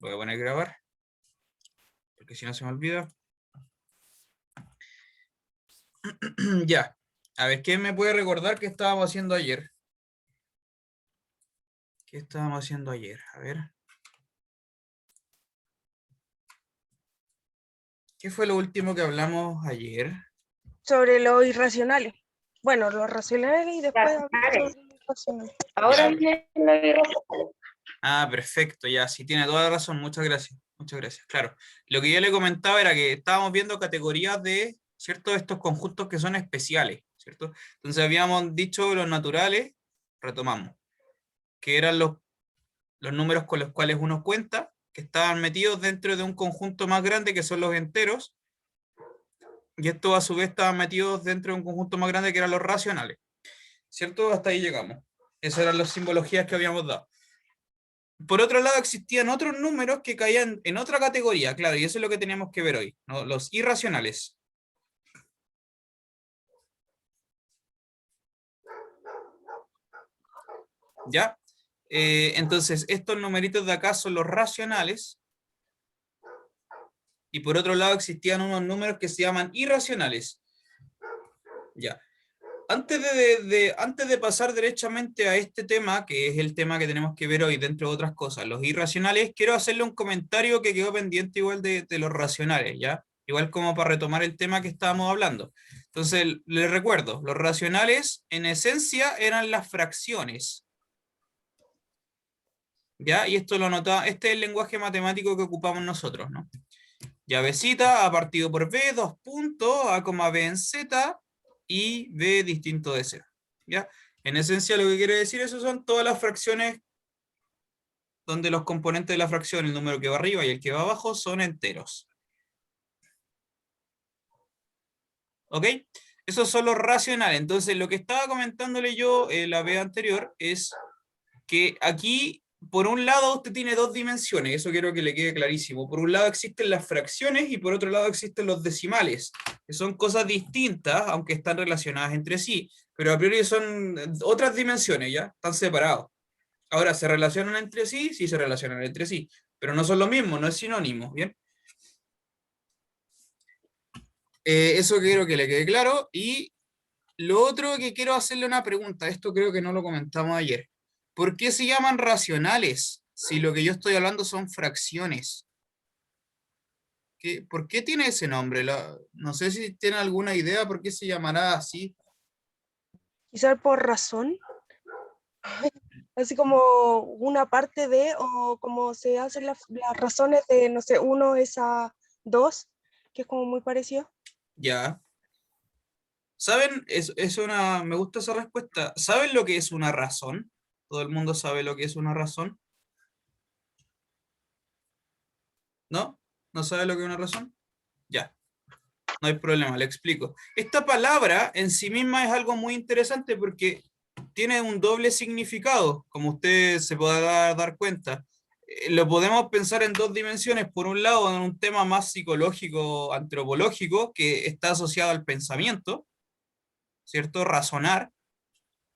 Lo voy a poner a grabar, porque si no se me olvida. Ya. A ver, ¿quién me puede recordar qué estábamos haciendo ayer? ¿Qué estábamos haciendo ayer? A ver. ¿Qué fue lo último que hablamos ayer? Sobre lo irracionales. Bueno, los racionales y después hablamos sobre lo irracional. Ahora Ya. viene lo irracional. Ah, perfecto, ya, sí tiene toda la razón, muchas gracias, claro. Lo que yo le comentaba era que estábamos viendo categorías de, ¿cierto? Estos conjuntos que son especiales, ¿cierto? Entonces habíamos dicho los naturales, retomamos, que eran los números con los cuales uno cuenta, que estaban metidos dentro de un conjunto más grande que son los enteros, y estos a su vez estaban metidos dentro de un conjunto más grande que eran los racionales, ¿cierto? Hasta ahí llegamos. Esas eran las simbologías que habíamos dado. Por otro lado, existían otros números que caían en otra categoría, claro, y eso es lo que teníamos que ver hoy, ¿no? Los irracionales. ¿Ya? Entonces, estos numeritos de acá son los racionales, y por otro lado existían unos números que se llaman irracionales. Ya. Antes de pasar derechamente a este tema, que es el tema que tenemos que ver hoy, dentro de otras cosas, los irracionales, quiero hacerle un comentario que quedó pendiente igual de los racionales, ¿ya? Igual como para retomar el tema que estábamos hablando. Entonces, les recuerdo, los racionales en esencia eran las fracciones, ¿ya? Y esto lo notaba, este es el lenguaje matemático que ocupamos nosotros, ¿no? Ya Bcita, A partido por B, 2 puntos, A, B en Z, y B distinto de 0. ¿Ya? En esencia lo que quiere decir eso son todas las fracciones donde los componentes de la fracción, el número que va arriba y el que va abajo, son enteros. ¿Ok? Esos son los racionales. Entonces lo que estaba comentándole yo la vez anterior es que aquí, por un lado, usted tiene dos dimensiones, eso quiero que le quede clarísimo. Por un lado existen las fracciones y por otro lado existen los decimales, que son cosas distintas, aunque están relacionadas entre sí, pero a priori son otras dimensiones, ¿ya? Están separados. Ahora, ¿se relacionan entre sí? Sí, se relacionan entre sí, pero no son lo mismo, no es sinónimo, ¿bien? Eso quiero que le quede claro. Y lo otro que quiero hacerle una pregunta, esto creo que no lo comentamos ayer. ¿Por qué se llaman racionales si lo que yo estoy hablando son fracciones? ¿Por qué tiene ese nombre? No sé si tiene alguna idea por qué se llamará así. Quizás por razón, así como una parte de, o como se hacen las razones de, no sé, 1 es a 2, que es como muy parecido. Ya. ¿Saben? Me gusta esa respuesta. ¿Saben lo que es una razón? ¿Todo el mundo sabe lo que es una razón? ¿No? ¿No sabe lo que es una razón? Ya. No hay problema, le explico. Esta palabra en sí misma es algo muy interesante porque tiene un doble significado, como usted se podrá dar cuenta. Lo podemos pensar en dos dimensiones. Por un lado, en un tema más psicológico, antropológico, que está asociado al pensamiento, ¿cierto? Razonar,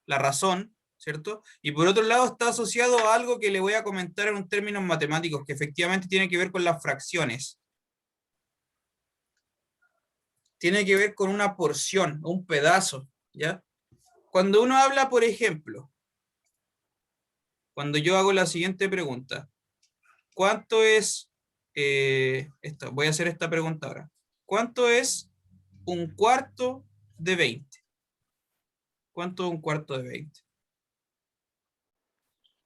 la razón, ¿cierto? Y por otro lado, está asociado a algo que le voy a comentar en un términos matemáticos, que efectivamente tiene que ver con las fracciones. Tiene que ver con una porción, un pedazo, ¿ya? Cuando uno habla, por ejemplo, cuando yo hago la siguiente pregunta, ¿cuánto es, voy a hacer esta pregunta ahora, ¿cuánto es un cuarto de 20? ¿Cuánto es un cuarto de 20?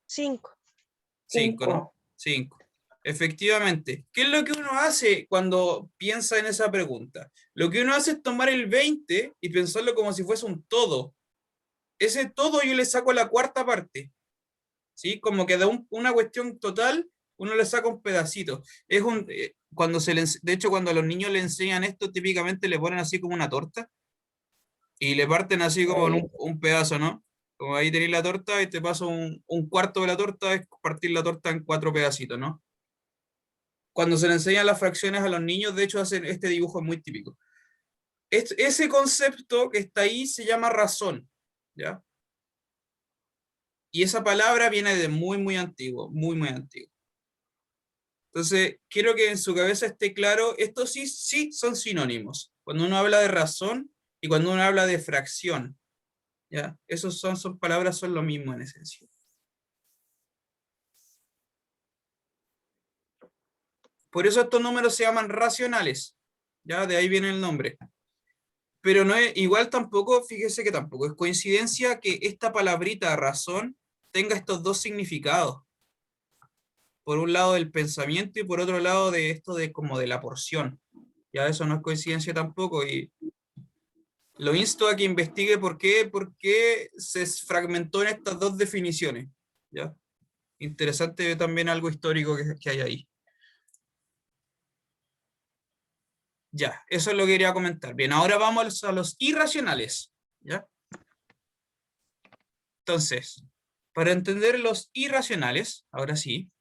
5. 5, ¿no? 5. Efectivamente. ¿Qué es lo que uno hace cuando piensa en esa pregunta? Lo que uno hace es tomar el 20 y pensarlo como si fuese un todo. Ese todo yo le saco la cuarta parte. ¿Sí? Como que de una cuestión total, uno le saca un pedacito. De hecho, cuando a los niños le enseñan esto, típicamente le ponen así como una torta y le parten así como en un pedazo, ¿no? Como ahí tenéis la torta y te paso un cuarto de la torta, es partir la torta en 4 pedacitos, ¿no? Cuando se le enseñan las fracciones a los niños, de hecho, hacen este dibujo es muy típico. Ese concepto que está ahí se llama razón, ¿ya? Y esa palabra viene de muy, muy antiguo, muy, muy antiguo. Entonces, quiero que en su cabeza esté claro, estos sí, sí son sinónimos. Cuando uno habla de razón y cuando uno habla de fracción, ¿ya? Esos son palabras, son lo mismo en esencia. Por eso estos números se llaman racionales, ¿ya? De ahí viene el nombre. Pero no es, igual tampoco, fíjese que tampoco es coincidencia que esta palabrita razón tenga estos dos significados. Por un lado del pensamiento y por otro lado de esto de como de la porción. Ya eso no es coincidencia tampoco y lo insto a que investigue por qué se fragmentó en estas dos definiciones. ¿Ya? Interesante también algo histórico que hay ahí. Ya, eso es lo que quería comentar. Bien, ahora vamos a los irracionales. ¿Ya? Entonces, para entender los irracionales, ahora sí,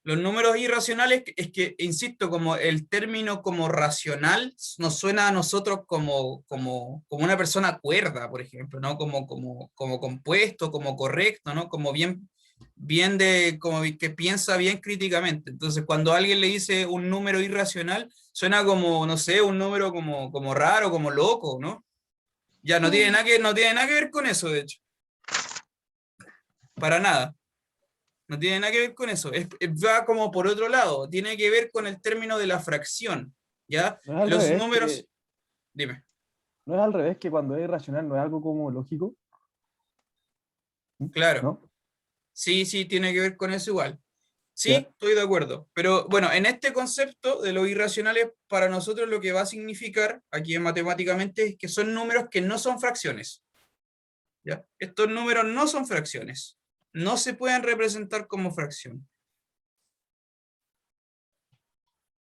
los números irracionales es que, insisto, como el término como racional nos suena a nosotros como una persona cuerda, por ejemplo, ¿no? Como compuesto, como correcto, ¿no? Como como que piensa bien críticamente. Entonces, cuando alguien le dice un número irracional, suena como, no sé, un número como raro, como loco, ¿no? Ya no tiene nada que ver con eso, de hecho. Para nada. No tiene nada que ver con eso. Va como por otro lado. Tiene que ver con el término de la fracción. ¿Ya? No es al Los revés, números. Dime. no es al revés que cuando es irracional no es algo como lógico, Claro. ¿no? Sí, sí, tiene que ver con eso igual. Sí, Ya. estoy de acuerdo. Pero bueno, en este concepto de los irracionales, para nosotros lo que va a significar aquí en matemáticamente es que son números que no son fracciones. ¿Ya? Estos números no son fracciones. No se pueden representar como fracción.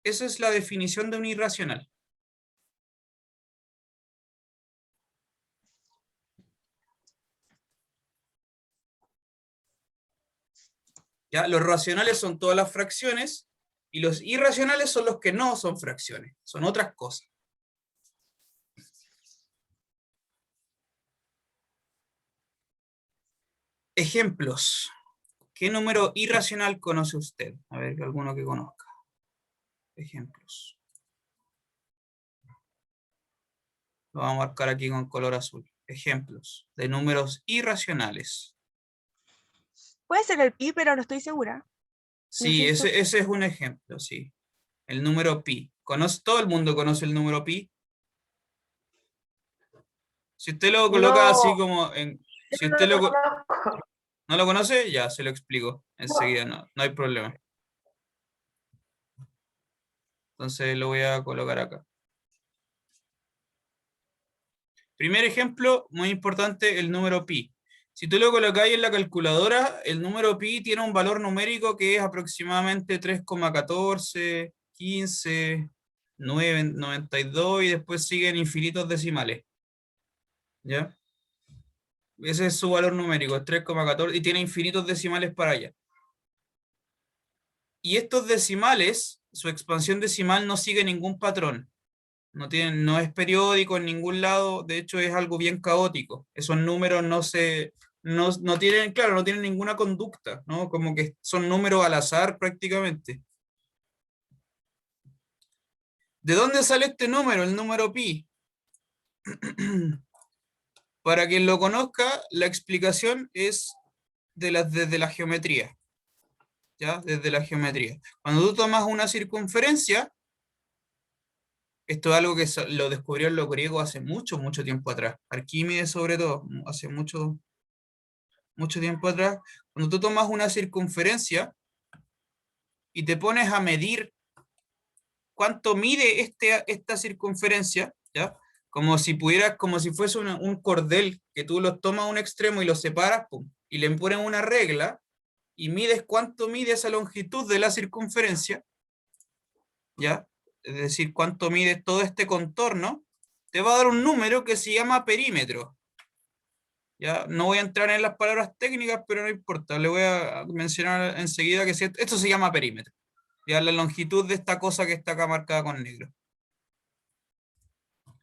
Esa es la definición de un irracional. ¿Ya? Los racionales son todas las fracciones y los irracionales son los que no son fracciones, son otras cosas. Ejemplos. ¿Qué número irracional conoce usted? A ver, alguno que conozca. Ejemplos. Lo vamos a marcar aquí con color azul. Ejemplos de números irracionales. Puede ser el pi, pero no estoy segura. No Sí, sé si ese es un ejemplo, sí. El número pi. Todo el mundo conoce el número pi. Si usted lo coloca así no, como en... yo Si no usted lo lo, conozco. ¿No lo conoce? Ya, se lo explico No. enseguida, no hay problema. Entonces lo voy a colocar acá. Primer ejemplo, muy importante, el número pi. Si tú lo colocáis en la calculadora, el número pi tiene un valor numérico que es aproximadamente 3,14, 15, 992 y después siguen infinitos decimales. ¿Ya? Ese es su valor numérico, es 3,14 y tiene infinitos decimales para allá. Y estos decimales, su expansión decimal no sigue ningún patrón. No es periódico en ningún lado, de hecho es algo bien caótico. Esos números no tienen, claro, no tienen ninguna conducta, ¿no? Como que son números al azar prácticamente. ¿De dónde sale este número, el número pi? Para quien lo conozca, la explicación es desde la geometría, ¿ya? Desde la geometría. Cuando tú tomas una circunferencia, esto es algo que lo descubrieron los griegos hace mucho, mucho tiempo atrás. Arquímedes sobre todo, hace mucho tiempo atrás. Cuando tú tomas una circunferencia y te pones a medir cuánto mide esta circunferencia, ¿ya? Como si fuese un cordel, que tú lo tomas a un extremo y lo separas, pum, y le pones una regla y mides cuánto mide esa longitud de la circunferencia, ¿ya? Es decir, cuánto mide todo este contorno, te va a dar un número que se llama perímetro. ¿Ya? No voy a entrar en las palabras técnicas, pero no importa, le voy a mencionar enseguida que esto se llama perímetro. ¿Ya? La longitud de esta cosa que está acá marcada con negro.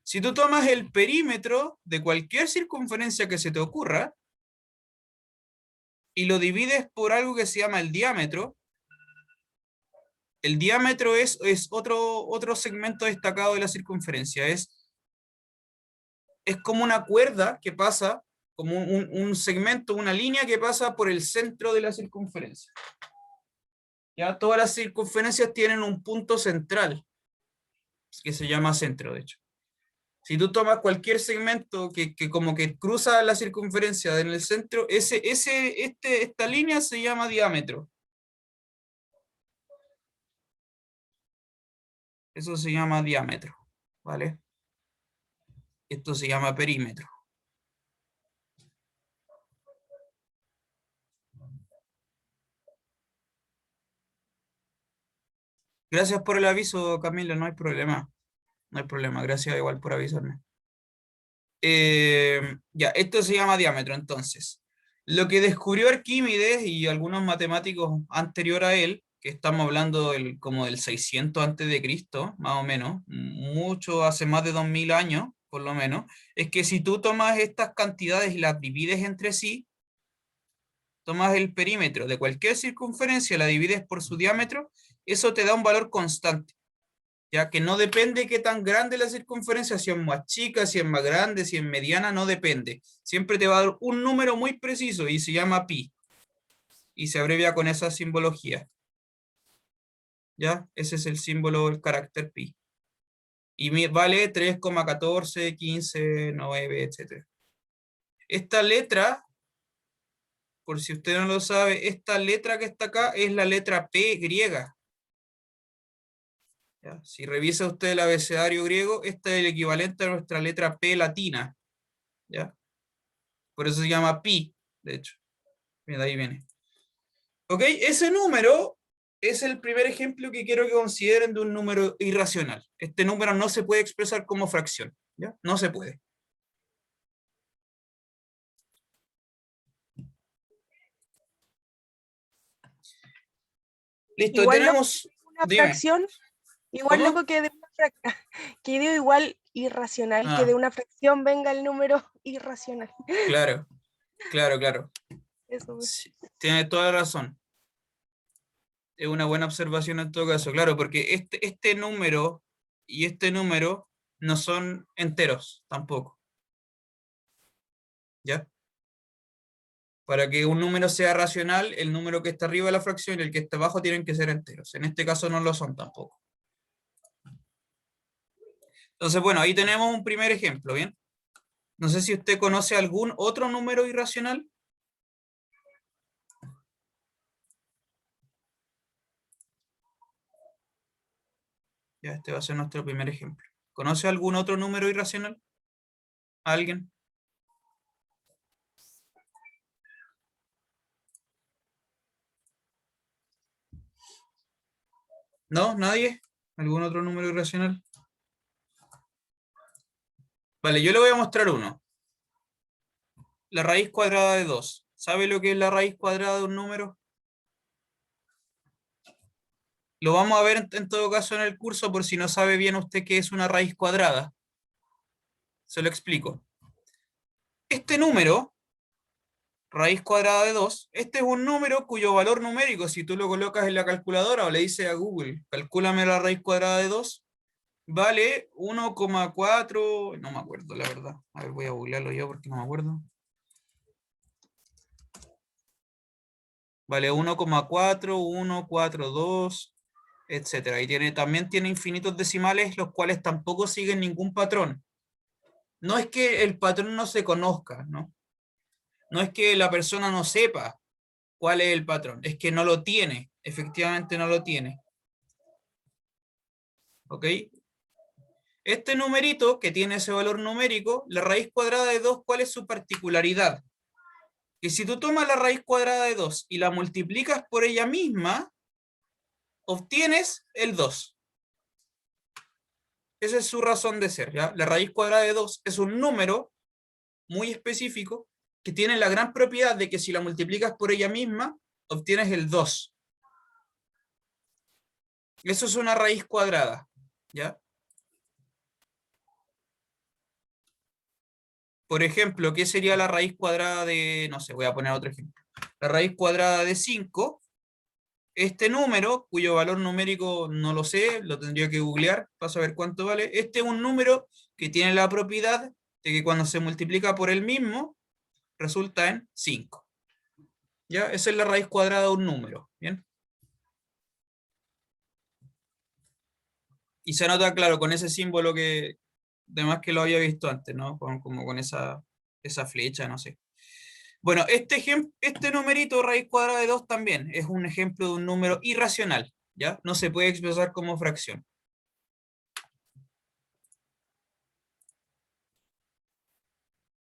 Si tú tomas el perímetro de cualquier circunferencia que se te ocurra, y lo divides por algo que se llama el diámetro es otro segmento destacado de la circunferencia. Es como una cuerda que pasa, como un segmento, una línea que pasa por el centro de la circunferencia. Ya todas las circunferencias tienen un punto central, que se llama centro, de hecho. Si tú tomas cualquier segmento que como que cruza la circunferencia en el centro, esta línea se llama diámetro. Eso se llama diámetro, ¿vale? Esto se llama perímetro. Gracias por el aviso, Camilo, no hay problema. No hay problema, gracias igual por avisarme. Ya, esto se llama diámetro, entonces. Lo que descubrió Arquímedes y algunos matemáticos anterior a él, que estamos hablando como del 600 antes de Cristo, más o menos, mucho hace más de 2000 años, por lo menos, es que si tú tomas estas cantidades y las divides entre sí, tomas el perímetro de cualquier circunferencia, la divides por su diámetro, eso te da un valor constante. Ya que no depende qué tan grande la circunferencia, si es más chica, si es más grande, si es mediana, no depende. Siempre te va a dar un número muy preciso y se llama pi. Y se abrevia con esa simbología. ¿Ya? Ese es el símbolo, el carácter pi. Y vale 3,14, 15, 9, etc. Esta letra, por si usted no lo sabe, esta letra que está acá es la letra P griega. ¿Ya? Si revisa usted el abecedario griego, este es el equivalente a nuestra letra P latina. ¿Ya? Por eso se llama pi, de hecho. Mira, de ahí viene. ¿Ok? Ese número es el primer ejemplo que quiero que consideren de un número irracional. Este número no se puede expresar como fracción. ¿Ya? No se puede. Listo, Igual tenemos... una Dime. fracción, igual ¿Cómo? loco que de una que digo igual irracional, que de Ah, una fracción venga el número irracional. claro, claro. Eso. Sí, tiene toda la razón. Es una buena observación en todo caso, claro, porque este número y este número no son enteros tampoco. ¿Ya? Para que un número sea racional, el número que está arriba de la fracción y el que está abajo tienen que ser enteros. En este caso no lo son tampoco. Entonces, bueno, ahí tenemos un primer ejemplo, ¿bien? No sé si usted conoce algún otro número irracional. Ya, este va a ser nuestro primer ejemplo. ¿Conoce algún otro número irracional? ¿Alguien? ¿No? ¿Nadie? ¿Algún otro número irracional? Vale, yo le voy a mostrar uno. La raíz cuadrada de 2. ¿Sabe lo que es la raíz cuadrada de un número? Lo vamos a ver en todo caso en el curso por si no sabe bien usted qué es una raíz cuadrada. Se lo explico. Este número, raíz cuadrada de 2, este es un número cuyo valor numérico, si tú lo colocas en la calculadora o le dices a Google, calcúlame la raíz cuadrada de 2, vale 1,4, no me acuerdo la verdad. A ver, voy a googlearlo yo porque no me acuerdo. Vale 1,4142, etcétera. Y también tiene infinitos decimales, los cuales tampoco siguen ningún patrón. No es que el patrón no se conozca, ¿no? No es que la persona no sepa cuál es el patrón, es que no lo tiene, efectivamente no lo tiene. ¿Ok? Este numerito que tiene ese valor numérico, la raíz cuadrada de 2, ¿cuál es su particularidad? Que si tú tomas la raíz cuadrada de 2 y la multiplicas por ella misma, obtienes el 2. Esa es su razón de ser, ¿ya? La raíz cuadrada de 2 es un número muy específico que tiene la gran propiedad de que si la multiplicas por ella misma, obtienes el 2. Eso es una raíz cuadrada, ¿ya? Por ejemplo, ¿qué sería la raíz cuadrada de, no sé, voy a poner otro ejemplo. la raíz cuadrada de 5, este número, cuyo valor numérico no lo sé, lo tendría que googlear para saber cuánto vale, este es un número que tiene la propiedad de que cuando se multiplica por el mismo, resulta en 5. ¿Ya? Esa es la raíz cuadrada de un número. ¿Bien? Y se nota, claro, con ese símbolo que, además que lo había visto antes, ¿no? Como con esa flecha, no sé. Bueno, este numerito raíz cuadrada de 2 también es un ejemplo de un número irracional, ¿ya? No se puede expresar como fracción.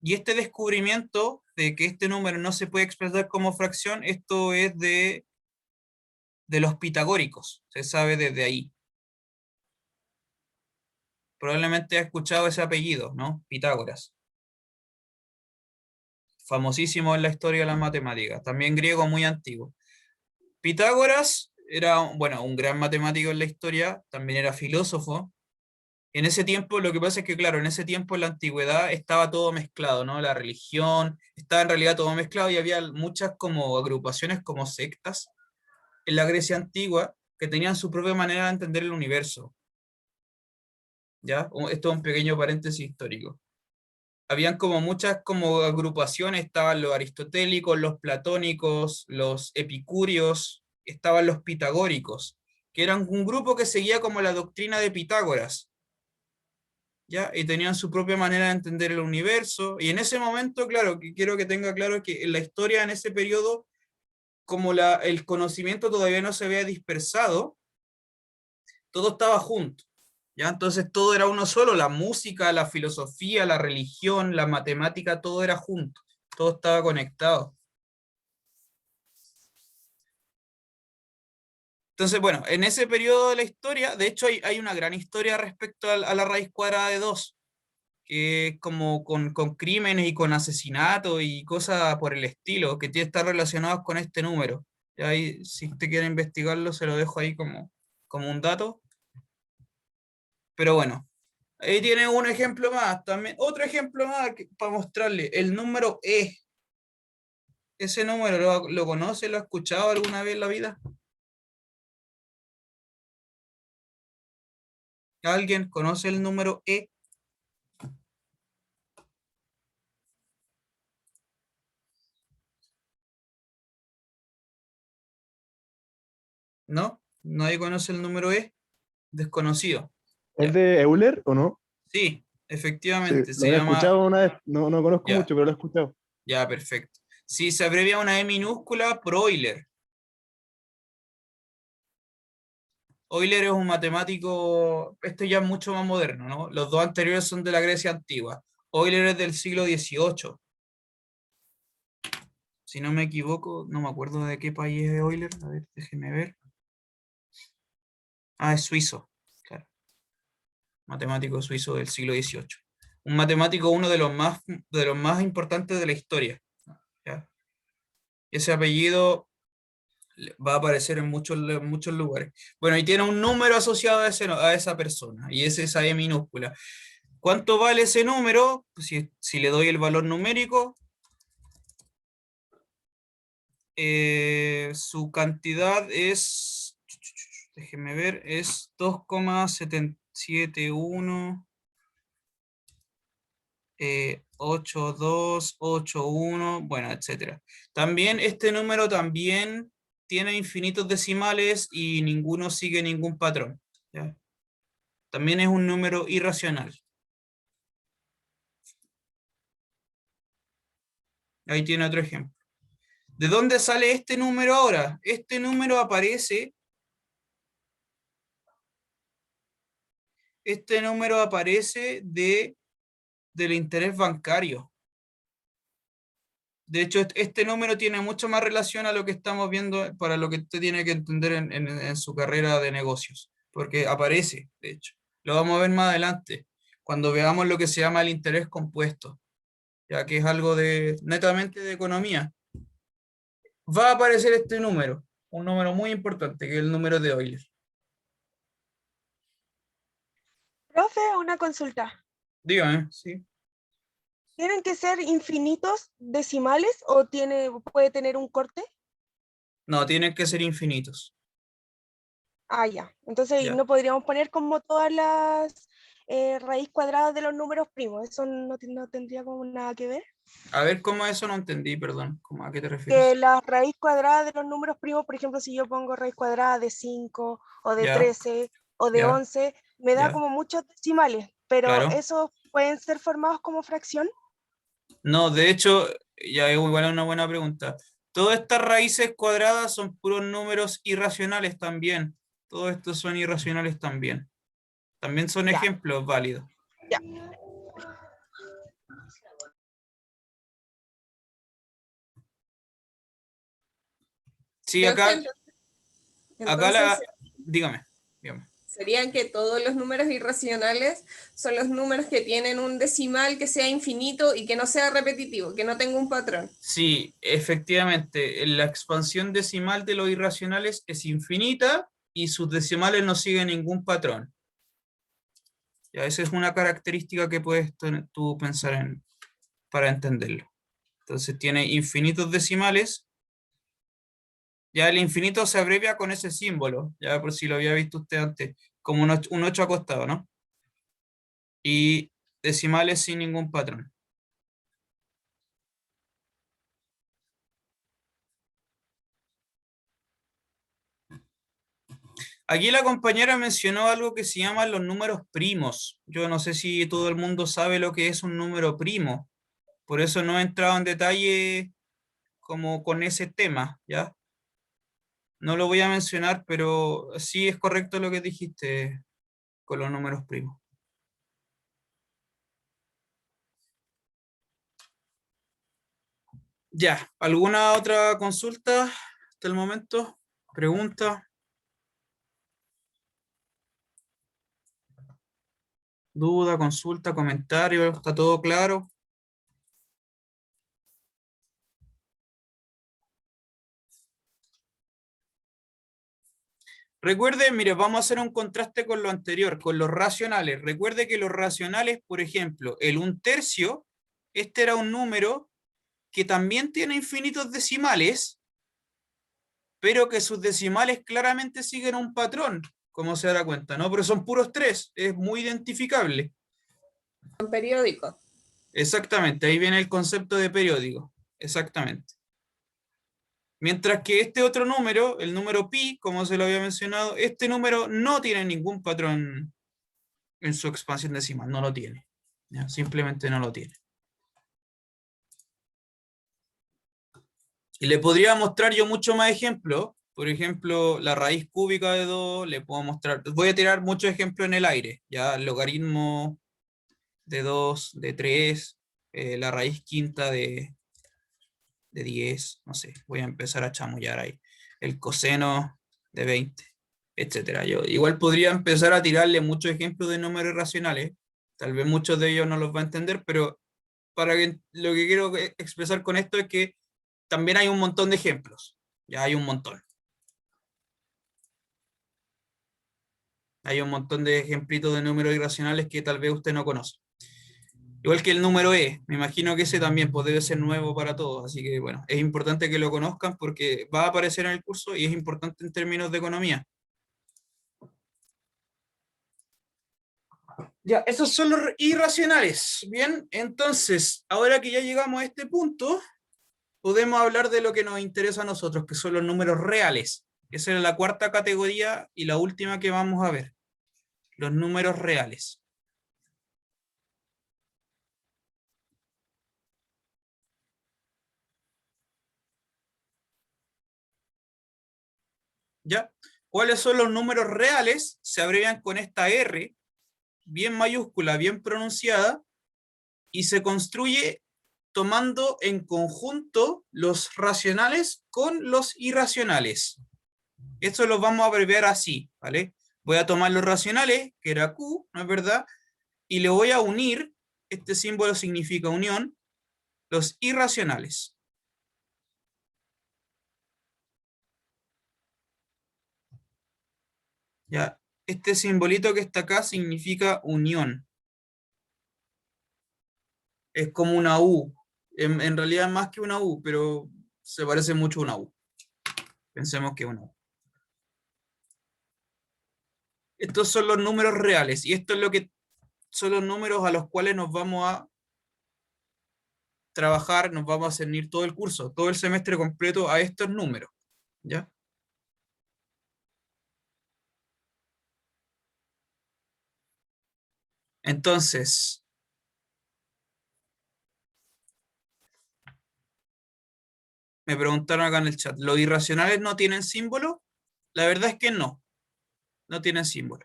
Y este descubrimiento de que este número no se puede expresar como fracción, esto es de los pitagóricos, se sabe desde ahí. Probablemente has escuchado ese apellido, ¿no? Pitágoras. Famosísimo en la historia de las matemáticas, también griego muy antiguo. Pitágoras era, bueno, un gran matemático en la historia, también era filósofo. En ese tiempo, lo que pasa es que, claro, en ese tiempo, en la antigüedad, estaba todo mezclado, ¿no? La religión, estaba en realidad todo mezclado y había muchas como agrupaciones, como sectas, en la Grecia antigua, que tenían su propia manera de entender el universo. ¿Ya? Esto es un pequeño paréntesis histórico. Habían como muchas como agrupaciones, estaban los aristotélicos, los platónicos, los epicúreos, estaban los pitagóricos, que eran un grupo que seguía como la doctrina de Pitágoras, ¿ya? Y tenían su propia manera de entender el universo, y en ese momento, claro, que quiero que tenga claro que en la historia, en ese periodo, como el conocimiento todavía no se había dispersado, todo estaba junto, ¿ya? Entonces todo era uno solo, la música, la filosofía, la religión, la matemática, todo era junto, todo estaba conectado. Entonces, bueno, en ese periodo de la historia, de hecho hay una gran historia respecto a la raíz cuadrada de 2, que es como con crímenes y con asesinatos y cosas por el estilo, que tiene que estar relacionados con este número. Y ahí, si usted quiere investigarlo, se lo dejo ahí como un dato. Pero bueno, ahí tiene un ejemplo más, también otro ejemplo más para mostrarle, el número E. ¿Ese número lo conoce, lo ha escuchado alguna vez en la vida? ¿Alguien conoce el número E? ¿No? ¿Nadie conoce el número E? Desconocido. ¿Es Ya. de Euler o no? Sí, Sí, efectivamente, lo se he llama... escuchado una vez, no, no conozco Ya, mucho, pero lo he escuchado. ya, perfecto. Sí, se abrevia una E minúscula por Euler. Euler es un matemático, este ya es mucho más moderno, ¿no? Los dos anteriores son de la Grecia antigua. Euler es del siglo XVIII. Si no me equivoco, no me acuerdo de qué país es Euler. A ver, déjeme ver. Ah, es suizo. Claro. Matemático suizo del siglo XVIII. Un matemático, uno de los más importantes de la historia. ¿Ya? Ese apellido va a aparecer en muchos lugares. Bueno, y tiene un número asociado a esa persona, y es esa E minúscula. ¿Cuánto vale ese número? Pues si le doy el valor numérico, su cantidad es, déjenme ver, es 2,771, 8281, bueno, etcétera. También este número también tiene infinitos decimales y ninguno sigue ningún patrón, ¿ya? También es un número irracional. Ahí tiene otro ejemplo. ¿De dónde sale este número ahora? Este número aparece del interés bancario. De hecho, este número tiene mucho más relación a lo que estamos viendo para lo que usted tiene que entender en su carrera de negocios, porque aparece, de hecho. Lo vamos a ver más adelante, cuando veamos lo que se llama el interés compuesto, ya que es algo netamente de economía. Va a aparecer este número, un número muy importante, que es el número de Euler. Profe, una consulta. Dígame, sí. ¿Tienen que ser infinitos decimales o puede tener un corte? No, tienen que ser infinitos. Ah, ya. Entonces Ya. no podríamos poner como todas las raíz cuadradas de los números primos. Eso no tendría como nada que ver. A ver, ¿cómo eso no entendí? Perdón. ¿A qué te Que refieres? la raíz cuadrada de los números primos, por ejemplo, si yo pongo raíz cuadrada de 5 o de Ya, 13 o de ya, 11, me da ya. como muchos decimales, pero Claro. esos pueden ser formados como fracción. No, de hecho, ya es igual una buena pregunta. Todas estas raíces cuadradas son puros números irracionales también. Todos estos son irracionales también. También son Ya, ejemplos válidos. ya. Sí, Creo que acá entonces dígame, dígame. serían que todos los números irracionales son los números que tienen un decimal que sea infinito y que no sea repetitivo, que no tenga un patrón. Sí, efectivamente, la expansión decimal de los irracionales es infinita y sus decimales no siguen ningún patrón. Ya, esa es una característica que puedes tú pensar en para entenderlo. Entonces tiene infinitos decimales. Ya el infinito se abrevia con ese símbolo, ya por si lo había visto usted antes, como un 8 acostado, ¿no? Y decimales sin ningún patrón. Aquí la compañera mencionó algo que se llama los números primos. Yo no sé si todo el mundo sabe lo que es un número primo. Por eso no he entrado en detalle como con ese tema, ¿ya? No lo voy a mencionar, pero sí es correcto lo que dijiste con los números primos. Ya, ¿alguna otra consulta hasta el momento? ¿Pregunta? ¿Duda? ¿Consulta? ¿Comentario? ¿Está todo claro? Recuerde, mire, vamos a hacer un contraste con lo anterior, con los racionales. Recuerde que los racionales, por ejemplo, el 1/3, este era un número que también tiene infinitos decimales, pero que sus decimales claramente siguen un patrón, como se dará cuenta, ¿no? Pero son puros 3, es muy identificable. Son periódicos. Exactamente, ahí viene el concepto de periódico, exactamente. Mientras que este otro número, el número pi, como se lo había mencionado, este número no tiene ningún patrón en su expansión decimal, no lo tiene. ¿Ya? Simplemente no lo tiene. Y le podría mostrar yo mucho más ejemplos. Por ejemplo, la raíz cúbica de 2, le puedo mostrar, voy a tirar muchos ejemplos en el aire, ya el logaritmo de 2, de 3, la raíz quinta de 10, no sé, voy a empezar a chamullar ahí. El coseno de 20, etcétera. Yo igual podría empezar a tirarle muchos ejemplos de números irracionales, tal vez muchos de ellos no los va a entender, pero para que, lo que quiero expresar con esto es que también hay un montón de ejemplos, ya hay un montón. Hay un montón de ejemplitos de números irracionales que tal vez usted no conoce. Igual que el número E, me imagino que ese también pues, debe ser nuevo para todos, así que bueno, es importante que lo conozcan porque va a aparecer en el curso y es importante en términos de economía. Ya, esos son los irracionales. Bien, entonces, ahora que ya llegamos a este punto, podemos hablar de lo que nos interesa a nosotros, que son los números reales. Esa es la cuarta categoría y la última que vamos a ver, los números reales. ¿Ya? ¿Cuáles son los números reales? Se abrevian con esta R, bien mayúscula, bien pronunciada, y se construye tomando en conjunto los racionales con los irracionales. Esto lo vamos a abreviar así, ¿vale? Voy a tomar los racionales, que era Q, ¿no es verdad? Y le voy a unir, este símbolo significa unión, los irracionales. ¿Ya? Este simbolito que está acá significa unión. Es como una U. En realidad es más que una U, pero se parece mucho a una U. Pensemos que es una U. Estos son los números reales, y esto es lo que son los números a los cuales nos vamos a trabajar, nos vamos a ceñir todo el curso, todo el semestre completo a estos números, ¿ya? Entonces, me preguntaron acá en el chat, ¿los irracionales no tienen símbolo? La verdad es que no, no tienen símbolo.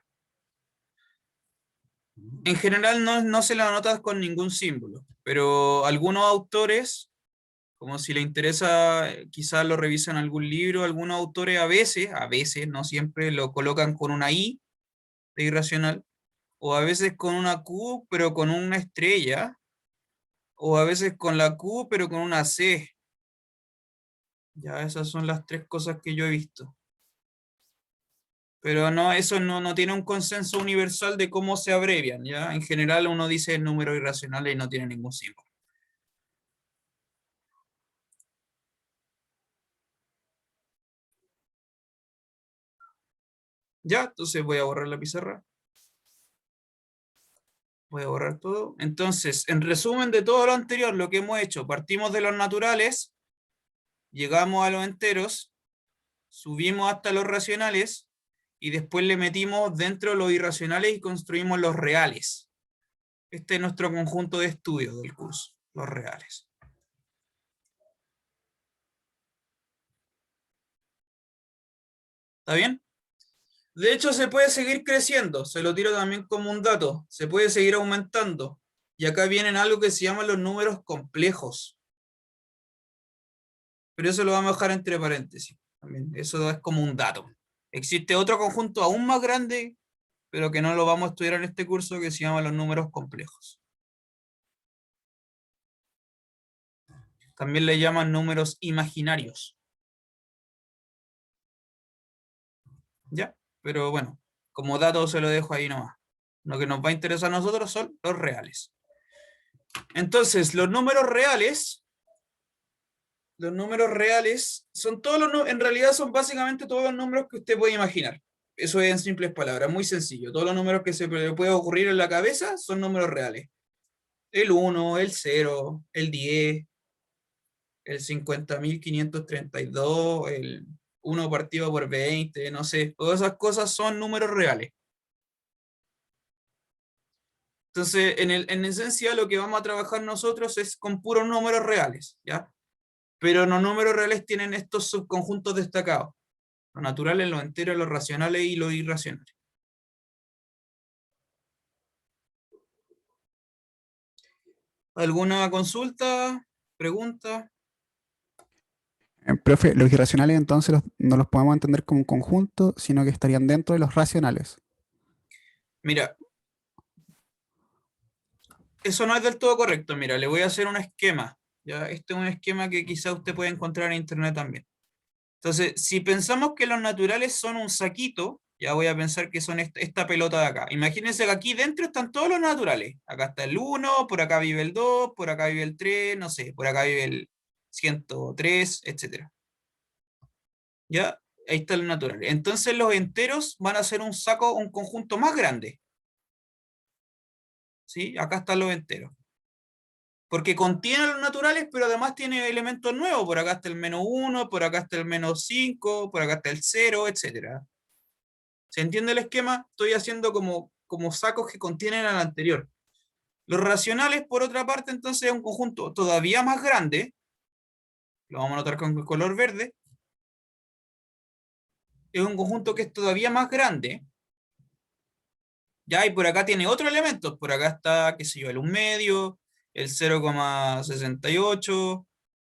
En general no se la anotas con ningún símbolo, pero algunos autores, como si le interesa, quizás lo revisan en algún libro, algunos autores a veces, no siempre, lo colocan con una I de irracional, o a veces con una Q, pero con una estrella, o a veces con la Q, pero con una C. Ya, esas son las tres cosas que yo he visto. Pero no, eso no tiene un consenso universal de cómo se abrevian, ¿ya? En general uno dice números irracionales y no tiene ningún símbolo. Ya, entonces voy a borrar la pizarra. Voy a borrar todo. Entonces, en resumen de todo lo anterior, lo que hemos hecho, partimos de los naturales, llegamos a los enteros, subimos hasta los racionales, y después le metimos dentro los irracionales y construimos los reales. Este es nuestro conjunto de estudios del curso, los reales. ¿Está bien? De hecho, se puede seguir creciendo, se lo tiro también como un dato, se puede seguir aumentando. Y acá vienen algo que se llaman los números complejos. Pero eso lo vamos a dejar entre paréntesis. También. Eso es como un dato. Existe otro conjunto aún más grande, pero que no lo vamos a estudiar en este curso, que se llama los números complejos. También le llaman números imaginarios. ¿Ya? Pero bueno, como dato se lo dejo ahí nomás. Lo que nos va a interesar a nosotros son los reales. Entonces, los números reales son todos en realidad son básicamente todos los números que usted puede imaginar. Eso es en simples palabras, muy sencillo. Todos los números que se le puede ocurrir en la cabeza son números reales. El 1, el 0, el 10, el 50.532, el 1 partido por 20, no sé. Todas esas cosas son números reales. Entonces, en esencia, lo que vamos a trabajar nosotros es con puros números reales, ¿ya? Pero los números reales tienen estos subconjuntos destacados. Los naturales, los enteros, los racionales y los irracionales. ¿Alguna consulta? ¿Pregunta? Profe, los irracionales entonces no los podemos entender como un conjunto, sino que estarían dentro de los racionales. Mira, eso no es del todo correcto. Mira, le voy a hacer un esquema. ¿Ya? Este es un esquema que quizá usted puede encontrar en internet también. Entonces, si pensamos que los naturales son un saquito, ya voy a pensar que son esta pelota de acá. Imagínense que aquí dentro están todos los naturales. Acá está el 1, por acá vive el 2, por acá vive el 3, no sé, por acá vive el 103, etc. ¿Ya? Ahí está el natural. Entonces los enteros van a ser un saco, un conjunto más grande. ¿Sí? Acá están los enteros. Porque contiene los naturales, pero además tiene elementos nuevos. Por acá está el -1, por acá está el -5, por acá está el 0, etc. ¿Se entiende el esquema? Estoy haciendo como sacos que contienen al anterior. Los racionales, por otra parte, entonces es un conjunto todavía más grande. Lo vamos a notar con el color verde. Es un conjunto que es todavía más grande. Ya, y por acá tiene otros elementos. Por acá está, qué sé yo, el 1 medio, el 0,68,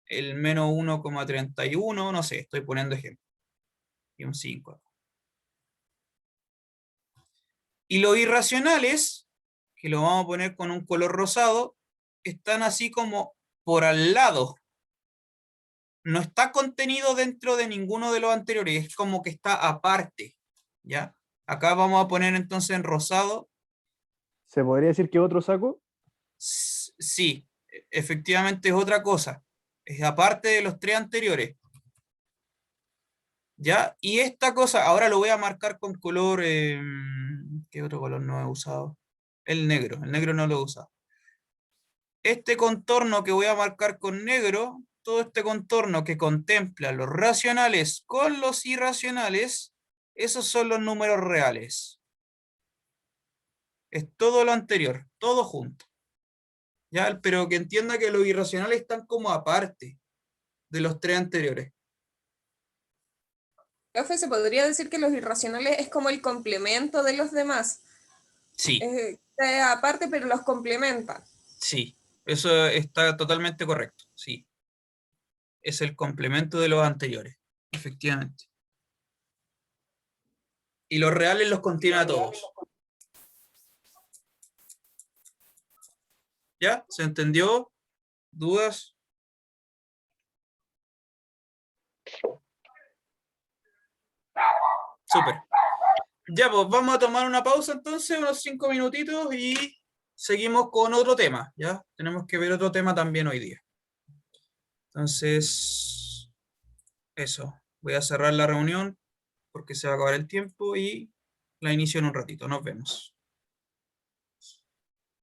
el -1,31, no sé, estoy poniendo ejemplo. Y un 5. Y los irracionales, que lo vamos a poner con un color rosado, están así como por al lado. No está contenido dentro de ninguno de los anteriores, es como que está aparte. ¿Ya? Acá vamos a poner entonces en rosado. ¿Se podría decir que otro saco? Sí, efectivamente es otra cosa. Es aparte de los tres anteriores. ¿Ya? Y esta cosa, ahora lo voy a marcar con color... ¿qué otro color no he usado? El negro no lo he usado. Este contorno que voy a marcar con negro, todo este contorno que contempla los racionales con los irracionales, esos son los números reales. Es todo lo anterior, todo junto. ¿Ya? Pero que entienda que los irracionales están como aparte de los tres anteriores. Profe, se podría decir que los irracionales es como el complemento de los demás. Sí, Aparte, pero los complementa. sí, eso está totalmente correcto, sí. Es el complemento de los anteriores, efectivamente. Y los reales los contiene a todos. ¿Ya? ¿Se entendió? ¿Dudas? Súper. Ya, pues vamos a tomar una pausa entonces, unos 5 minutitos y seguimos con otro tema, ¿ya? Tenemos que ver otro tema también hoy día. Entonces, eso. Voy a cerrar la reunión porque se va a acabar el tiempo y la inicio en un ratito. Nos vemos.